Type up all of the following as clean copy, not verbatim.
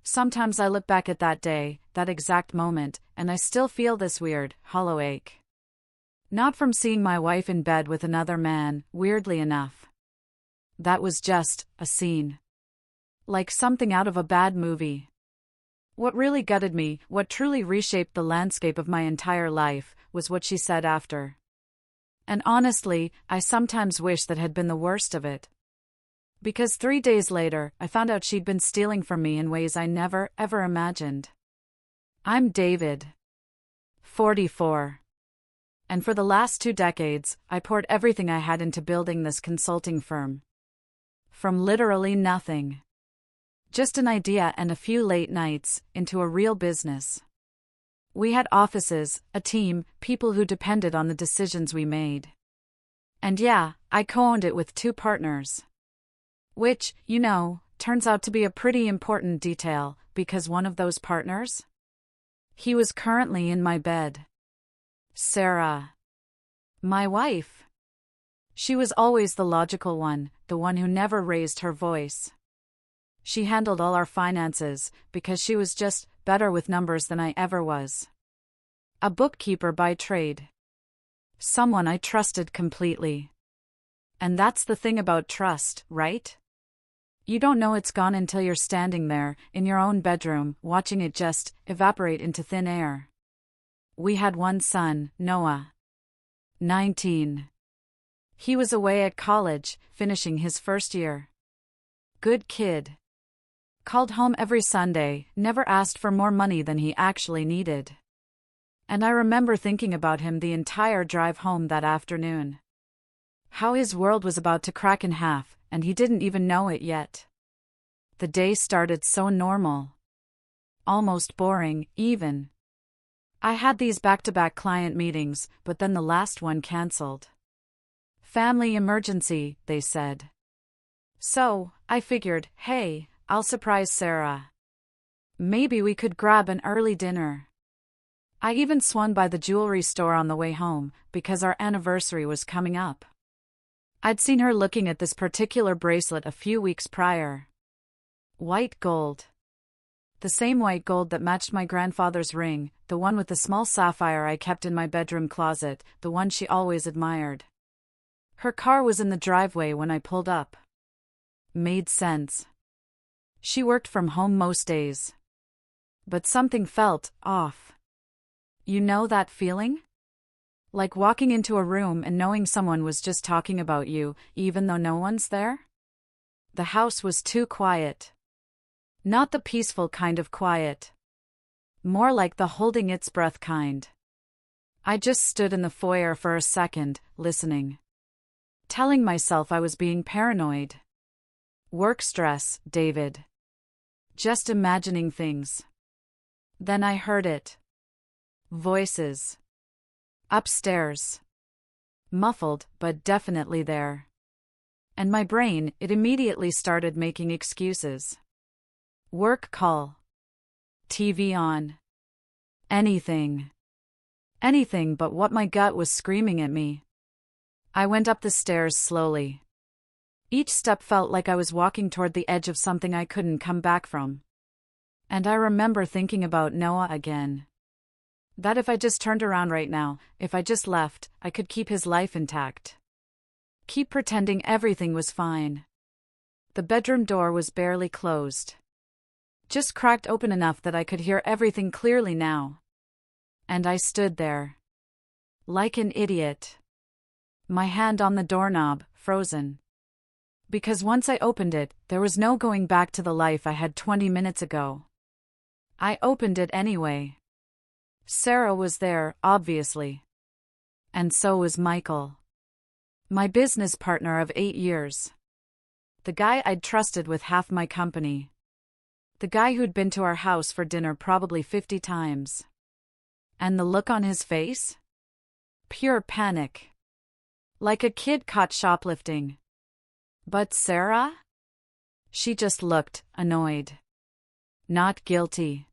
Sometimes I look back at that day, that exact moment, and I still feel this weird, hollow ache. Not from seeing my wife in bed with another man, weirdly enough. That was just a scene. Like something out of a bad movie. What really gutted me, what truly reshaped the landscape of my entire life, was what she said after. And honestly, I sometimes wish that had been the worst of it. Because 3 days later, I found out she'd been stealing from me in ways I never, ever imagined. I'm David. 44. And for the last 2 decades, I poured everything I had into building this consulting firm. From literally nothing. Just an idea and a few late nights, into a real business. We had offices, a team, people who depended on the decisions we made. And yeah, I co-owned it with 2 partners. Which, turns out to be a pretty important detail, because one of those partners? He was currently in my bed. Sarah. My wife. She was always the logical one, the one who never raised her voice. She handled all our finances, because she was just better with numbers than I ever was. A bookkeeper by trade. Someone I trusted completely. And that's the thing about trust, right? You don't know it's gone until you're standing there, in your own bedroom, watching it just evaporate into thin air. We had one son, Noah. 19. He was away at college, finishing his first year. Good kid. Called home every Sunday, never asked for more money than he actually needed. And I remember thinking about him the entire drive home that afternoon. How his world was about to crack in half, and he didn't even know it yet. The day started so normal. Almost boring, even. I had these back-to-back client meetings, but then the last one canceled. Family emergency, they said. So, I figured, hey, I'll surprise Sarah. Maybe we could grab an early dinner. I even swung by the jewelry store on the way home, because our anniversary was coming up. I'd seen her looking at this particular bracelet a few weeks prior. White gold. The same white gold that matched my grandfather's ring, the one with the small sapphire I kept in my bedroom closet, the one she always admired. Her car was in the driveway when I pulled up. Made sense. She worked from home most days. But something felt off. You know that feeling? Like walking into a room and knowing someone was just talking about you, even though no one's there? The house was too quiet. Not the peaceful kind of quiet. More like the holding its breath kind. I just stood in the foyer for a second, listening. Telling myself I was being paranoid. Work stress, David. Just imagining things. Then I heard it. Voices. Upstairs. Muffled, but definitely there. And my brain, it immediately started making excuses. Work call. TV on. Anything. Anything but what my gut was screaming at me. I went up the stairs slowly. Each step felt like I was walking toward the edge of something I couldn't come back from. And I remember thinking about Noah again. That if I just turned around right now, if I just left, I could keep his life intact. Keep pretending everything was fine. The bedroom door was barely closed. Just cracked open enough that I could hear everything clearly now. And I stood there. Like an idiot. My hand on the doorknob, frozen. Because once I opened it, there was no going back to the life I had 20 minutes ago. I opened it anyway. Sarah was there, obviously. And so was Michael. My business partner of 8 years. The guy I'd trusted with half my company. The guy who'd been to our house for dinner probably 50 times. And the look on his face? Pure panic. Like a kid caught shoplifting. But Sarah? She just looked annoyed. Not guilty.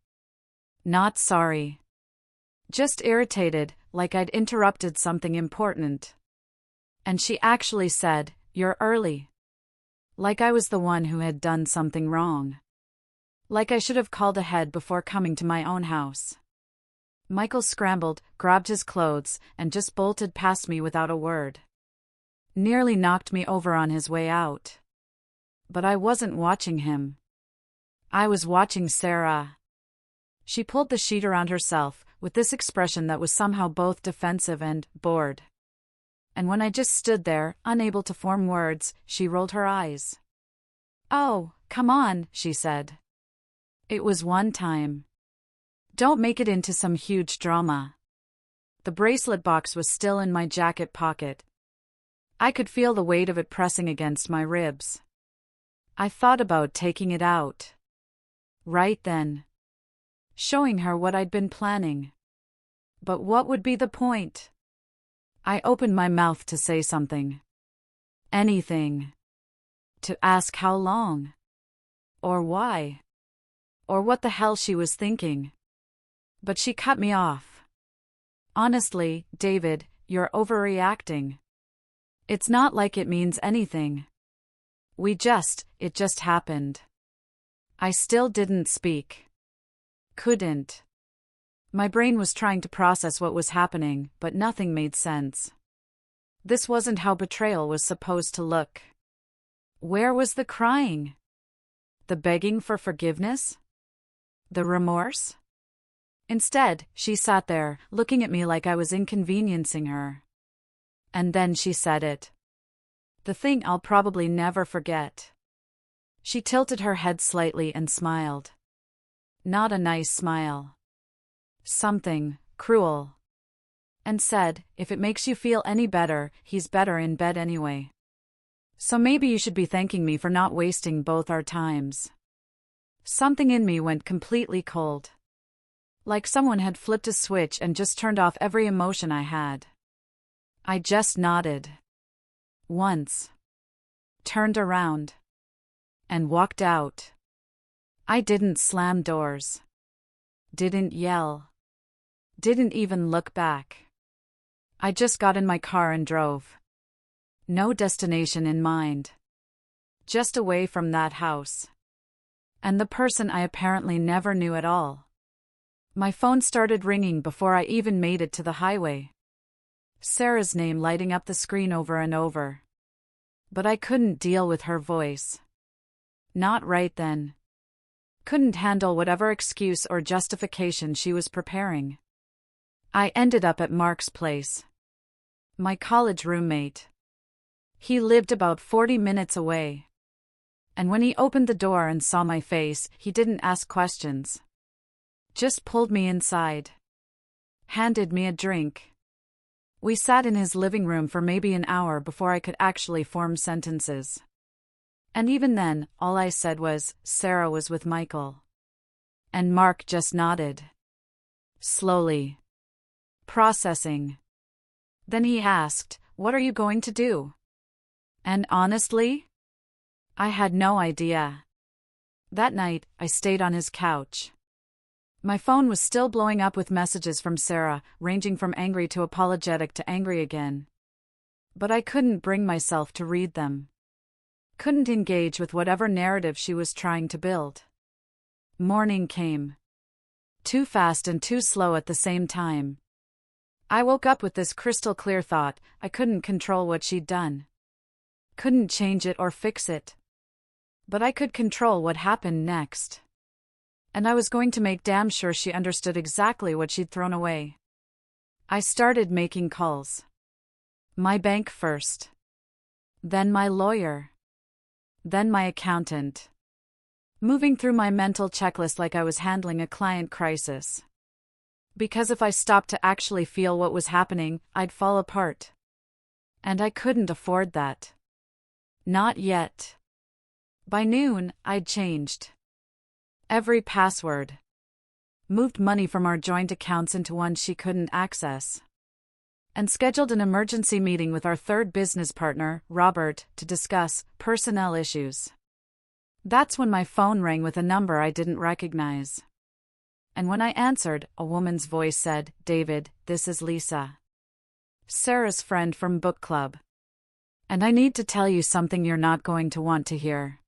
Not sorry. Just irritated, like I'd interrupted something important. And she actually said, "You're early." Like I was the one who had done something wrong. Like I should have called ahead before coming to my own house. Michael scrambled, grabbed his clothes, and just bolted past me without a word. Nearly knocked me over on his way out. But I wasn't watching him. I was watching Sarah. She pulled the sheet around herself, with this expression that was somehow both defensive and bored. And when I just stood there, unable to form words, she rolled her eyes. "Oh, come on," she said. "It was one time. Don't make it into some huge drama." The bracelet box was still in my jacket pocket. I could feel the weight of it pressing against my ribs. I thought about taking it out. Right then. Showing her what I'd been planning. But what would be the point? I opened my mouth to say something. Anything. To ask how long. Or why. Or what the hell she was thinking. But she cut me off. "Honestly, David, you're overreacting. It's not like it means anything. It just happened." I still didn't speak. Couldn't. My brain was trying to process what was happening, but nothing made sense. This wasn't how betrayal was supposed to look. Where was the crying? The begging for forgiveness? The remorse? Instead, she sat there, looking at me like I was inconveniencing her. And then she said it. The thing I'll probably never forget. She tilted her head slightly and smiled. Not a nice smile. Something cruel. And said, "If it makes you feel any better, he's better in bed anyway. So maybe you should be thanking me for not wasting both our times." Something in me went completely cold. Like someone had flipped a switch and just turned off every emotion I had. I just nodded. Once. Turned around. And walked out. I didn't slam doors. Didn't yell. Didn't even look back. I just got in my car and drove. No destination in mind. Just away from that house. And the person I apparently never knew at all. My phone started ringing before I even made it to the highway. Sarah's name lighting up the screen over and over. But I couldn't deal with her voice. Not right then. Couldn't handle whatever excuse or justification she was preparing. I ended up at Mark's place. My college roommate. He lived about 40 minutes away. And when he opened the door and saw my face, he didn't ask questions. Just pulled me inside. Handed me a drink. We sat in his living room for maybe an hour before I could actually form sentences. And even then, all I said was, "Sarah was with Michael." And Mark just nodded. Slowly. Processing. Then he asked, "What are you going to do?" And honestly, I had no idea. That night, I stayed on his couch. My phone was still blowing up with messages from Sarah, ranging from angry to apologetic to angry again. But I couldn't bring myself to read them. Couldn't engage with whatever narrative she was trying to build. Morning came. Too fast and too slow at the same time. I woke up with this crystal clear thought: I couldn't control what she'd done. Couldn't change it or fix it. But I could control what happened next. And I was going to make damn sure she understood exactly what she'd thrown away. I started making calls. My bank first. Then my lawyer. Then my accountant. Moving through my mental checklist like I was handling a client crisis. Because if I stopped to actually feel what was happening, I'd fall apart. And I couldn't afford that. Not yet. By noon, I'd changed every password. Moved money from our joint accounts into one she couldn't access. And scheduled an emergency meeting with our third business partner, Robert, to discuss personnel issues. That's when my phone rang with a number I didn't recognize. And when I answered, a woman's voice said, "David, this is Lisa. Sarah's friend from book club. And I need to tell you something you're not going to want to hear."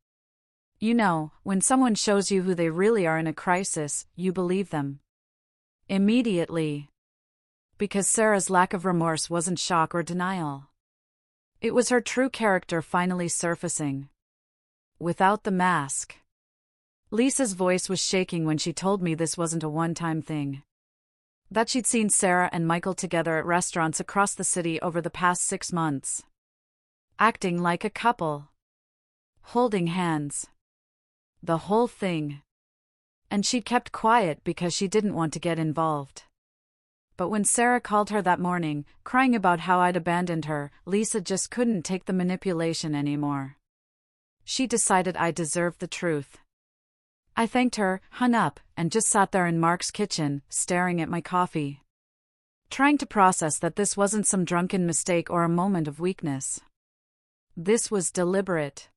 You know, when someone shows you who they really are in a crisis, you believe them. Immediately. Because Sarah's lack of remorse wasn't shock or denial. It was her true character finally surfacing. Without the mask. Lisa's voice was shaking when she told me this wasn't a one-time thing. That she'd seen Sarah and Michael together at restaurants across the city over the past 6 months. Acting like a couple. Holding hands. The whole thing. And she'd kept quiet because she didn't want to get involved. But when Sarah called her that morning, crying about how I'd abandoned her, Lisa just couldn't take the manipulation anymore. She decided I deserved the truth. I thanked her, hung up, and just sat there in Mark's kitchen, staring at my coffee. Trying to process that this wasn't some drunken mistake or a moment of weakness. This was deliberate.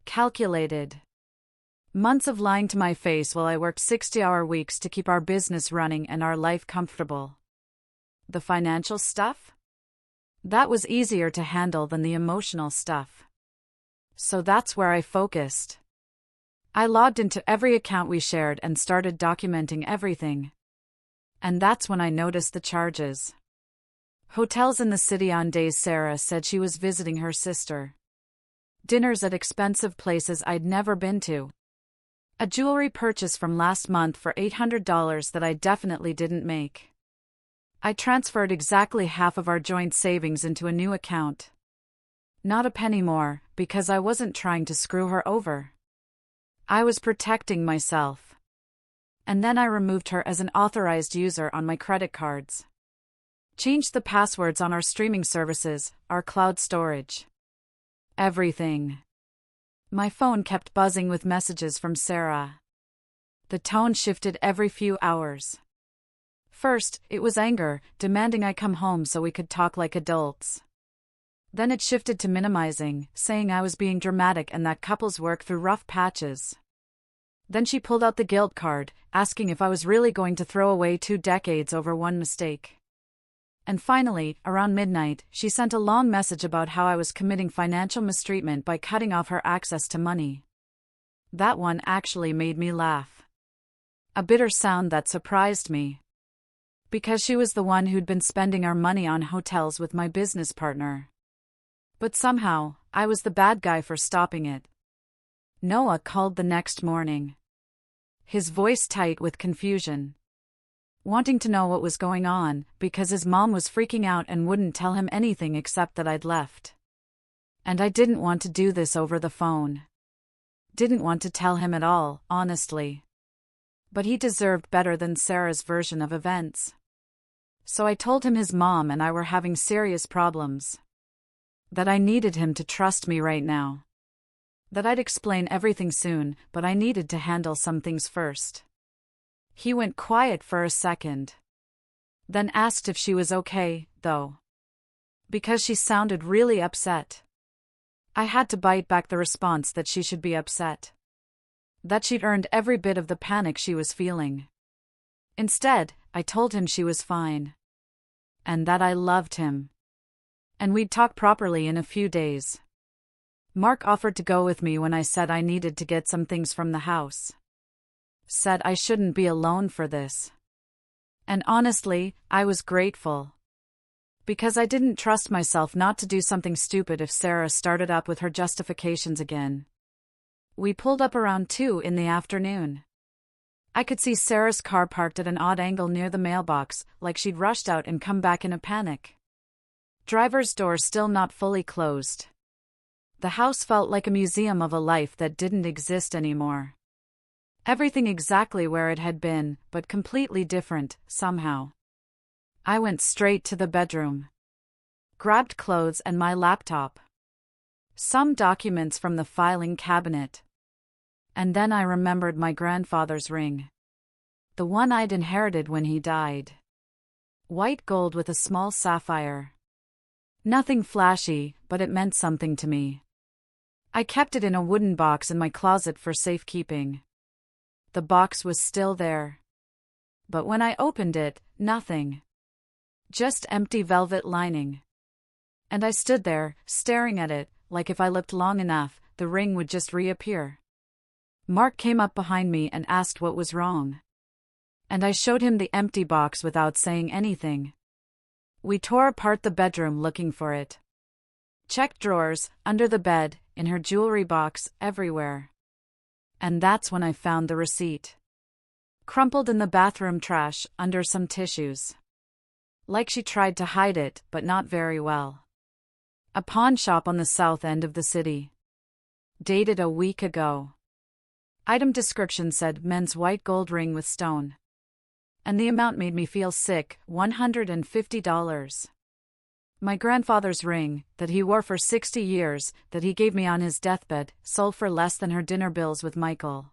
Calculated. Months of lying to my face while I worked 60-hour weeks to keep our business running and our life comfortable. The financial stuff? That was easier to handle than the emotional stuff. So that's where I focused. I logged into every account we shared and started documenting everything. And that's when I noticed the charges. Hotels in the city on days Sarah said she was visiting her sister. Dinners at expensive places I'd never been to. A jewelry purchase from last month for $800 that I definitely didn't make. I transferred exactly half of our joint savings into a new account. Not a penny more, because I wasn't trying to screw her over. I was protecting myself. And then I removed her as an authorized user on my credit cards. Changed the passwords on our streaming services, our cloud storage. Everything. My phone kept buzzing with messages from Sarah. The tone shifted every few hours. First, it was anger, demanding I come home so we could talk like adults. Then it shifted to minimizing, saying I was being dramatic and that couples work through rough patches. Then she pulled out the guilt card, asking if I was really going to throw away 2 decades over one mistake. And finally, around midnight, she sent a long message about how I was committing financial mistreatment by cutting off her access to money. That one actually made me laugh. A bitter sound that surprised me. Because she was the one who'd been spending our money on hotels with my business partner. But somehow, I was the bad guy for stopping it. Noah called the next morning. His voice tight with confusion. Wanting to know what was going on, because his mom was freaking out and wouldn't tell him anything except that I'd left. And I didn't want to do this over the phone. Didn't want to tell him at all, honestly. But he deserved better than Sarah's version of events. So I told him his mom and I were having serious problems. That I needed him to trust me right now. That I'd explain everything soon, but I needed to handle some things first. He went quiet for a second. Then asked if she was okay, though. Because she sounded really upset. I had to bite back the response that she should be upset. That she'd earned every bit of the panic she was feeling. Instead, I told him she was fine. And that I loved him. And we'd talk properly in a few days. Mark offered to go with me when I said I needed to get some things from the house. Said I shouldn't be alone for this. And honestly, I was grateful. Because I didn't trust myself not to do something stupid if Sarah started up with her justifications again. We pulled up around 2 in the afternoon. I could see Sarah's car parked at an odd angle near the mailbox, like she'd rushed out and come back in a panic. Driver's door still not fully closed. The house felt like a museum of a life that didn't exist anymore. Everything exactly where it had been, but completely different, somehow. I went straight to the bedroom. Grabbed clothes and my laptop. Some documents from the filing cabinet. And then I remembered my grandfather's ring. The one I'd inherited when he died. White gold with a small sapphire. Nothing flashy, but it meant something to me. I kept it in a wooden box in my closet for safekeeping. The box was still there. But when I opened it, nothing. Just empty velvet lining. And I stood there, staring at it, like if I looked long enough, the ring would just reappear. Mark came up behind me and asked what was wrong. And I showed him the empty box without saying anything. We tore apart the bedroom looking for it. Checked drawers, under the bed, in her jewelry box, everywhere. And that's when I found the receipt. Crumpled in the bathroom trash, under some tissues. Like she tried to hide it, but not very well. A pawn shop on the south end of the city. Dated a week ago. Item description said men's white gold ring with stone. And the amount made me feel sick, $150. My grandfather's ring, that he wore for 60 years, that he gave me on his deathbed, sold for less than her dinner bills with Michael.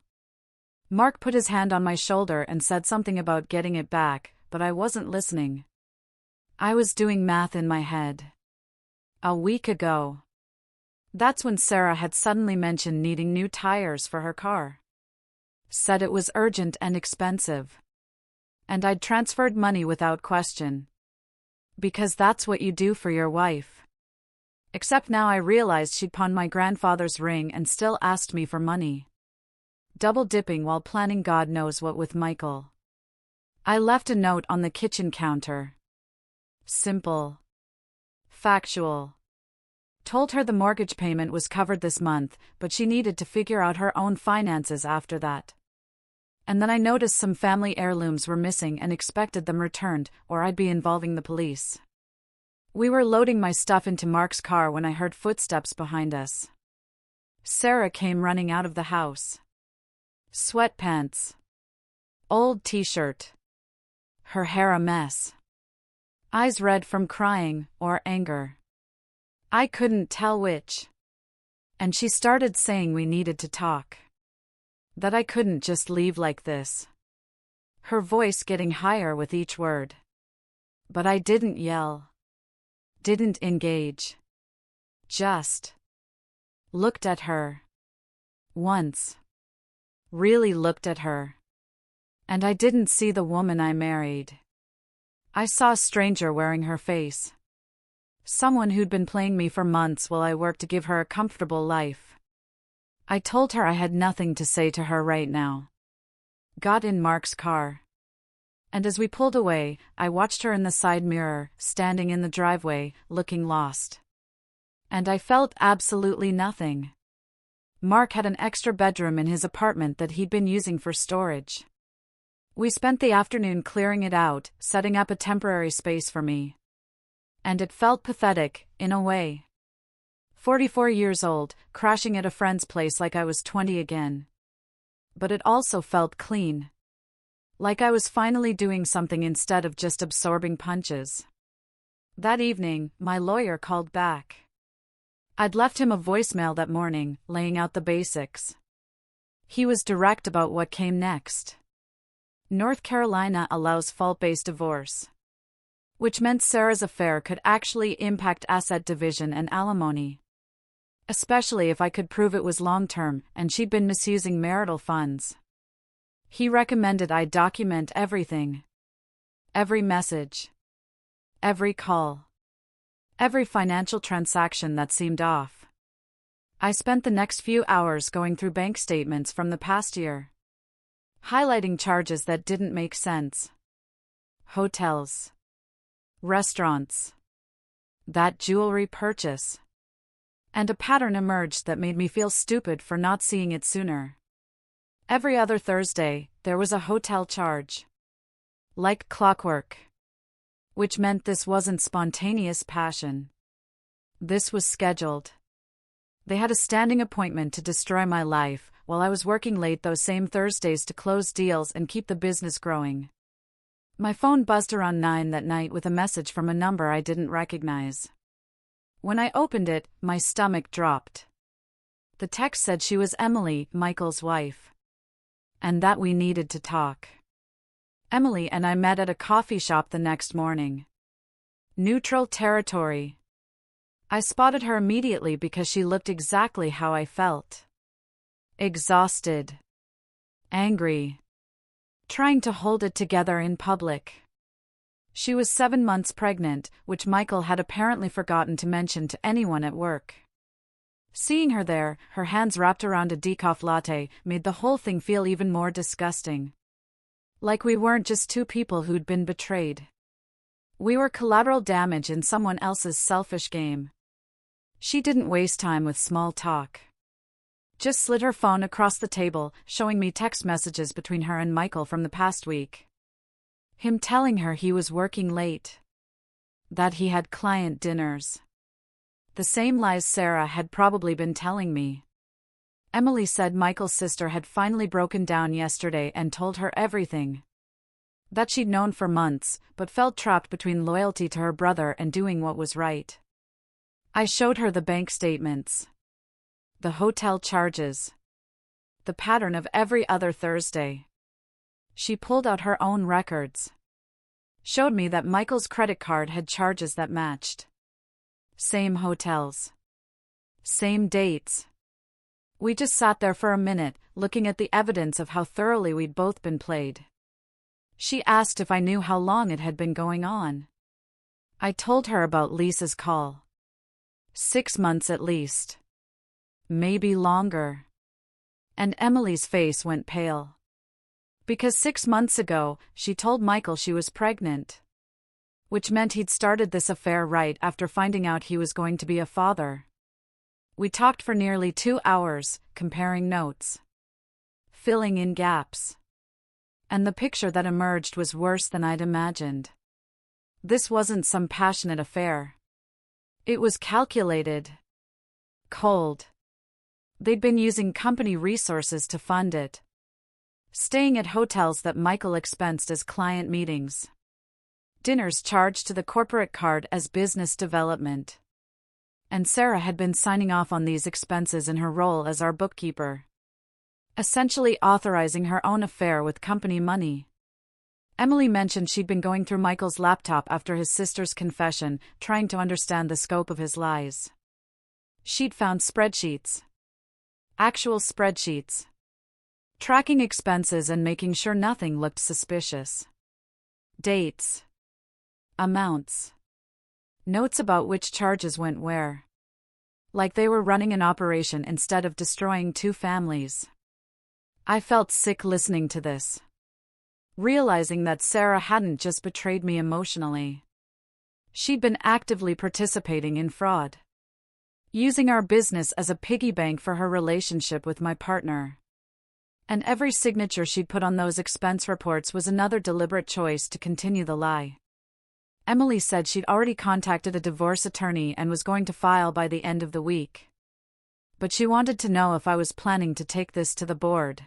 Mark put his hand on my shoulder and said something about getting it back, but I wasn't listening. I was doing math in my head. A week ago. That's when Sarah had suddenly mentioned needing new tires for her car. Said it was urgent and expensive. And I'd transferred money without question. Because that's what you do for your wife. Except now I realized she'd pawned my grandfather's ring and still asked me for money. Double dipping while planning God knows what with Michael. I left a note on the kitchen counter. Simple. Factual. Told her the mortgage payment was covered this month, but she needed to figure out her own finances after that. And then I noticed some family heirlooms were missing and expected them returned, or I'd be involving the police. We were loading my stuff into Mark's car when I heard footsteps behind us. Sarah came running out of the house. Sweatpants. Old t-shirt. Her hair a mess. Eyes red from crying, or anger. I couldn't tell which. And she started saying we needed to talk. That I couldn't just leave like this. Her voice getting higher with each word. But I didn't yell. Didn't engage. Just looked at her. Once. Really looked at her. And I didn't see the woman I married. I saw a stranger wearing her face. Someone who'd been playing me for months while I worked to give her a comfortable life. I told her I had nothing to say to her right now. Got in Mark's car. And as we pulled away, I watched her in the side mirror, standing in the driveway, looking lost. And I felt absolutely nothing. Mark had an extra bedroom in his apartment that he'd been using for storage. We spent the afternoon clearing it out, setting up a temporary space for me. And it felt pathetic, in a way. 44 years old, crashing at a friend's place like I was 20 again. But it also felt clean. Like I was finally doing something instead of just absorbing punches. That evening, my lawyer called back. I'd left him a voicemail that morning, laying out the basics. He was direct about what came next. North Carolina allows fault-based divorce. Which meant Sarah's affair could actually impact asset division and alimony. Especially if I could prove it was long-term and she'd been misusing marital funds. He recommended I document everything. Every message. Every call. Every financial transaction that seemed off. I spent the next few hours going through bank statements from the past year. Highlighting charges that didn't make sense. Hotels. Restaurants. That jewelry purchase. And a pattern emerged that made me feel stupid for not seeing it sooner. Every other Thursday, there was a hotel charge. Like clockwork. Which meant this wasn't spontaneous passion. This was scheduled. They had a standing appointment to destroy my life, while I was working late those same Thursdays to close deals and keep the business growing. My phone buzzed around 9 that night with a message from a number I didn't recognize. When I opened it, my stomach dropped. The text said she was Emily, Michael's wife. And that we needed to talk. Emily and I met at a coffee shop the next morning. Neutral territory. I spotted her immediately because she looked exactly how I felt. Exhausted. Angry. Trying to hold it together in public. She was 7 months pregnant, which Michael had apparently forgotten to mention to anyone at work. Seeing her there, her hands wrapped around a decaf latte, made the whole thing feel even more disgusting. Like we weren't just two people who'd been betrayed. We were collateral damage in someone else's selfish game. She didn't waste time with small talk. Just slid her phone across the table, showing me text messages between her and Michael from the past week. Him telling her he was working late. That he had client dinners. The same lies Sarah had probably been telling me. Emily said Michael's sister had finally broken down yesterday and told her everything. That she'd known for months, but felt trapped between loyalty to her brother and doing what was right. I showed her the bank statements. The hotel charges. The pattern of every other Thursday. She pulled out her own records. Showed me that Michael's credit card had charges that matched. Same hotels. Same dates. We just sat there for a minute, looking at the evidence of how thoroughly we'd both been played. She asked if I knew how long it had been going on. I told her about Lisa's call. 6 months at least. Maybe longer. And Emily's face went pale. Because 6 months ago, she told Michael she was pregnant. Which meant he'd started this affair right after finding out he was going to be a father. We talked for nearly 2 hours, comparing notes. Filling in gaps. And the picture that emerged was worse than I'd imagined. This wasn't some passionate affair. It was calculated. Cold. They'd been using company resources to fund it. Staying at hotels that Michael expensed as client meetings. Dinners charged to the corporate card as business development. And Sarah had been signing off on these expenses in her role as our bookkeeper. Essentially authorizing her own affair with company money. Emily mentioned she'd been going through Michael's laptop after his sister's confession, trying to understand the scope of his lies. She'd found spreadsheets. Actual spreadsheets. Tracking expenses and making sure nothing looked suspicious. Dates. Amounts. Notes about which charges went where. Like they were running an operation instead of destroying 2 families. I felt sick listening to this. Realizing that Sarah hadn't just betrayed me emotionally. She'd been actively participating in fraud. Using our business as a piggy bank for her relationship with my partner. And every signature she'd put on those expense reports was another deliberate choice to continue the lie. Emily said she'd already contacted a divorce attorney and was going to file by the end of the week. But she wanted to know if I was planning to take this to the board.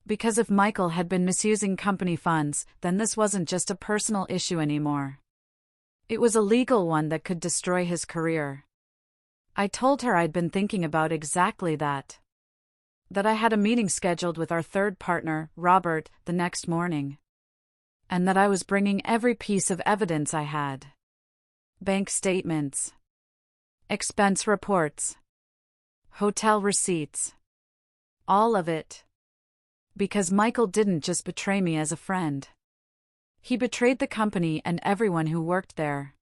Because if Michael had been misusing company funds, then this wasn't just a personal issue anymore. It was a legal one that could destroy his career. I told her I'd been thinking about exactly that. That I had a meeting scheduled with our third partner, Robert, the next morning. And that I was bringing every piece of evidence I had. Bank statements. Expense reports. Hotel receipts. All of it. Because Michael didn't just betray me as a friend. He betrayed the company and everyone who worked there.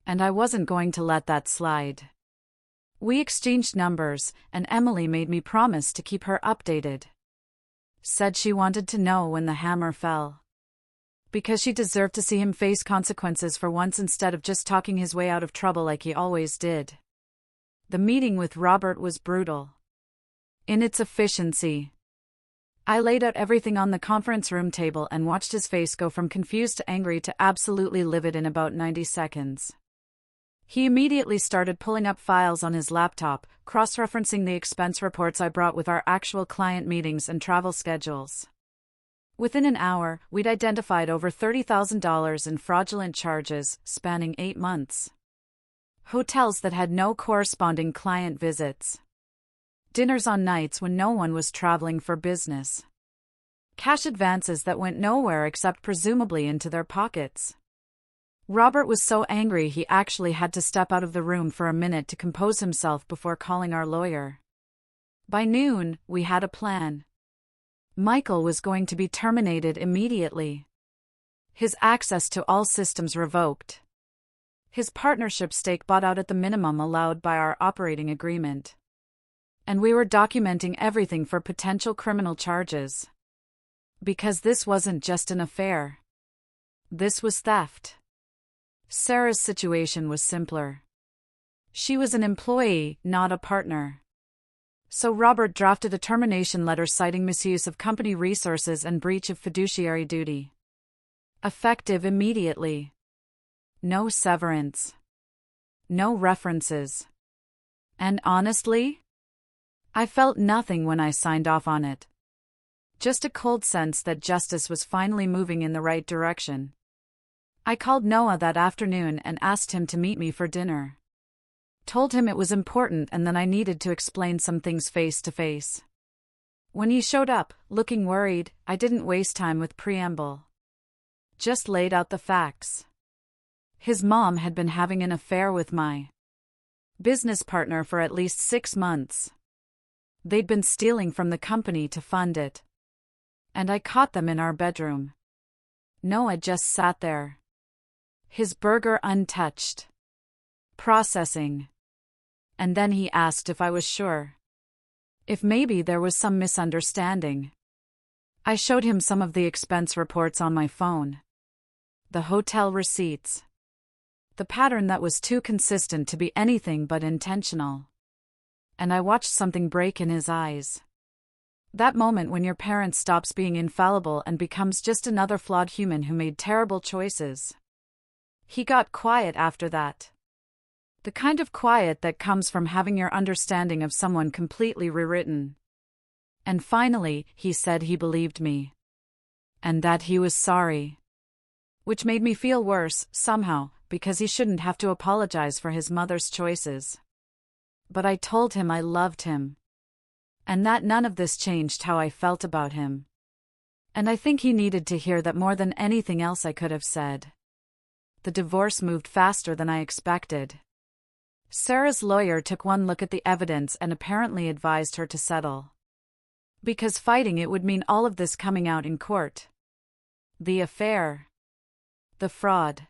And I wasn't going to let that slide. We exchanged numbers, and Emily made me promise to keep her updated. Said she wanted to know when the hammer fell. Because she deserved to see him face consequences for once instead of just talking his way out of trouble like he always did. The meeting with Robert was brutal. In its efficiency. I laid out everything on the conference room table and watched his face go from confused to angry to absolutely livid in about 90 seconds. He immediately started pulling up files on his laptop, cross-referencing the expense reports I brought with our actual client meetings and travel schedules. Within an hour, we'd identified over $30,000 in fraudulent charges, spanning 8 months. Hotels that had no corresponding client visits. Dinners on nights when no one was traveling for business. Cash advances that went nowhere except presumably into their pockets. Robert was so angry he actually had to step out of the room for a minute to compose himself before calling our lawyer. By noon, we had a plan. Michael was going to be terminated immediately. His access to all systems revoked. His partnership stake bought out at the minimum allowed by our operating agreement. And we were documenting everything for potential criminal charges. Because this wasn't just an affair. This was theft. Sarah's situation was simpler. She was an employee, not a partner. So Robert drafted a termination letter citing misuse of company resources and breach of fiduciary duty. Effective immediately. No severance. No references. And honestly, I felt nothing when I signed off on it. Just a cold sense that justice was finally moving in the right direction. I called Noah that afternoon and asked him to meet me for dinner. Told him it was important and then I needed to explain some things face to face. When he showed up, looking worried, I didn't waste time with preamble. Just laid out the facts. His mom had been having an affair with my business partner for at least 6 months. They'd been stealing from the company to fund it. And I caught them in our bedroom. Noah just sat there. His burger untouched. Processing. And then he asked if I was sure. If maybe there was some misunderstanding. I showed him some of the expense reports on my phone. The hotel receipts. The pattern that was too consistent to be anything but intentional. And I watched something break in his eyes. That moment when your parent stops being infallible and becomes just another flawed human who made terrible choices. He got quiet after that. The kind of quiet that comes from having your understanding of someone completely rewritten. And finally, he said he believed me. And that he was sorry. Which made me feel worse, somehow, because he shouldn't have to apologize for his mother's choices. But I told him I loved him. And that none of this changed how I felt about him. And I think he needed to hear that more than anything else I could have said. The divorce moved faster than I expected. Sarah's lawyer took one look at the evidence and apparently advised her to settle. Because fighting it would mean all of this coming out in court. The affair. The fraud.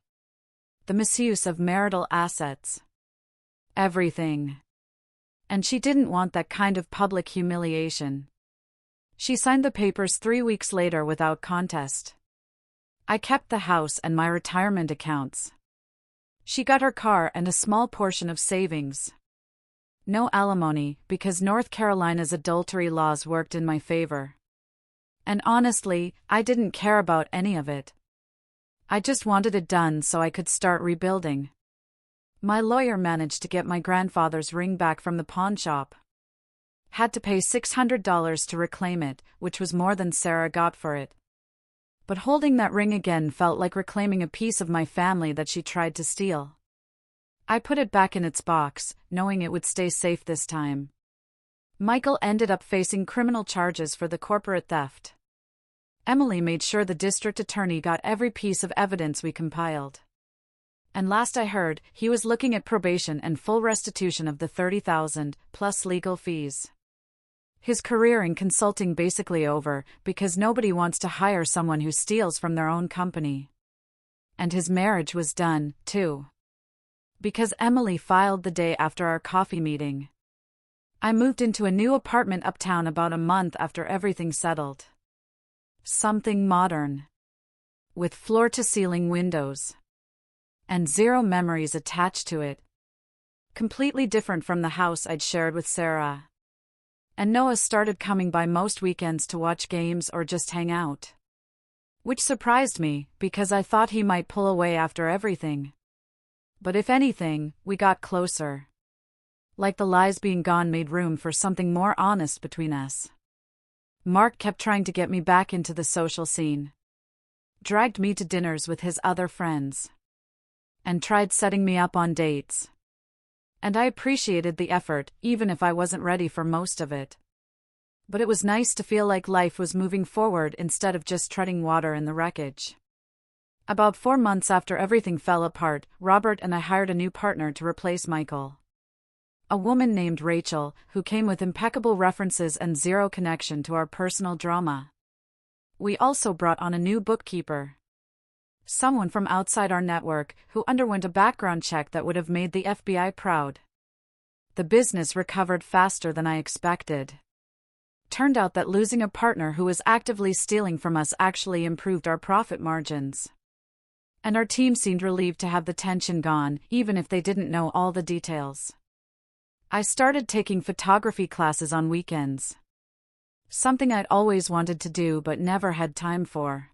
The misuse of marital assets. Everything. And she didn't want that kind of public humiliation. She signed the papers 3 weeks later without contest. I kept the house and my retirement accounts. She got her car and a small portion of savings. No alimony, because North Carolina's adultery laws worked in my favor. And honestly, I didn't care about any of it. I just wanted it done so I could start rebuilding. My lawyer managed to get my grandfather's ring back from the pawn shop. Had to pay $600 to reclaim it, which was more than Sarah got for it. But holding that ring again felt like reclaiming a piece of my family that she tried to steal. I put it back in its box, knowing it would stay safe this time. Michael ended up facing criminal charges for the corporate theft. Emily made sure the district attorney got every piece of evidence we compiled. And last I heard, he was looking at probation and full restitution of the $30,000, plus legal fees. His career in consulting basically over, because nobody wants to hire someone who steals from their own company. And his marriage was done, too. Because Emily filed the day after our coffee meeting. I moved into a new apartment uptown about a month after everything settled. Something modern. With floor-to-ceiling windows. And 0 memories attached to it. Completely different from the house I'd shared with Sarah. And Noah started coming by most weekends to watch games or just hang out. Which surprised me, because I thought he might pull away after everything. But if anything, we got closer. Like the lies being gone made room for something more honest between us. Mark kept trying to get me back into the social scene. Dragged me to dinners with his other friends. And tried setting me up on dates. And I appreciated the effort, even if I wasn't ready for most of it. But it was nice to feel like life was moving forward instead of just treading water in the wreckage. About 4 months after everything fell apart, Robert and I hired a new partner to replace Michael. A woman named Rachel, who came with impeccable references and 0 connection to our personal drama. We also brought on a new bookkeeper. Someone from outside our network who underwent a background check that would have made the FBI proud. The business recovered faster than I expected. Turned out that losing a partner who was actively stealing from us actually improved our profit margins. And our team seemed relieved to have the tension gone, even if they didn't know all the details. I started taking photography classes on weekends. Something I'd always wanted to do but never had time for.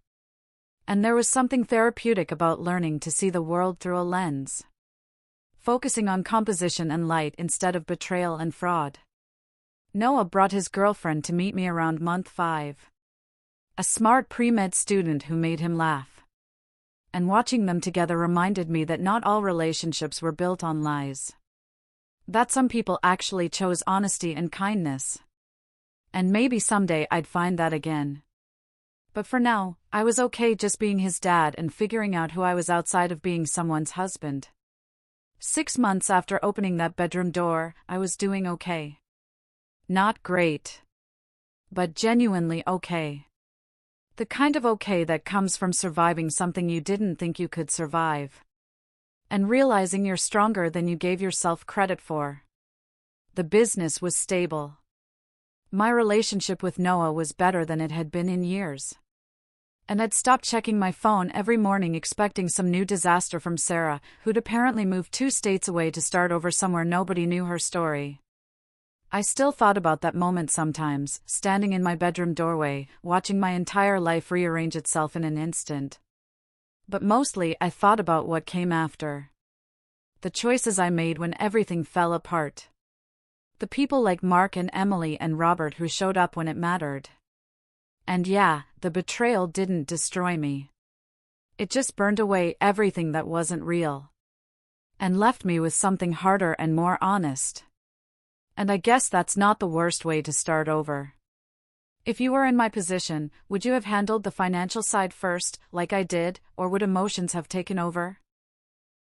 And there was something therapeutic about learning to see the world through a lens. Focusing on composition and light instead of betrayal and fraud. Noah brought his girlfriend to meet me around month 5. A smart pre-med student who made him laugh. And watching them together reminded me that not all relationships were built on lies. That some people actually chose honesty and kindness. And maybe someday I'd find that again. But for now, I was okay just being his dad and figuring out who I was outside of being someone's husband. 6 months after opening that bedroom door, I was doing okay. Not great. But genuinely okay. The kind of okay that comes from surviving something you didn't think you could survive. And realizing you're stronger than you gave yourself credit for. The business was stable. My relationship with Noah was better than it had been in years. And I'd stopped checking my phone every morning expecting some new disaster from Sarah, who'd apparently moved 2 states away to start over somewhere nobody knew her story. I still thought about that moment sometimes, standing in my bedroom doorway, watching my entire life rearrange itself in an instant. But mostly I thought about what came after. The choices I made when everything fell apart. The people like Mark and Emily and Robert who showed up when it mattered. And yeah, the betrayal didn't destroy me. It just burned away everything that wasn't real. And left me with something harder and more honest. And I guess that's not the worst way to start over. If you were in my position, would you have handled the financial side first, like I did, or would emotions have taken over?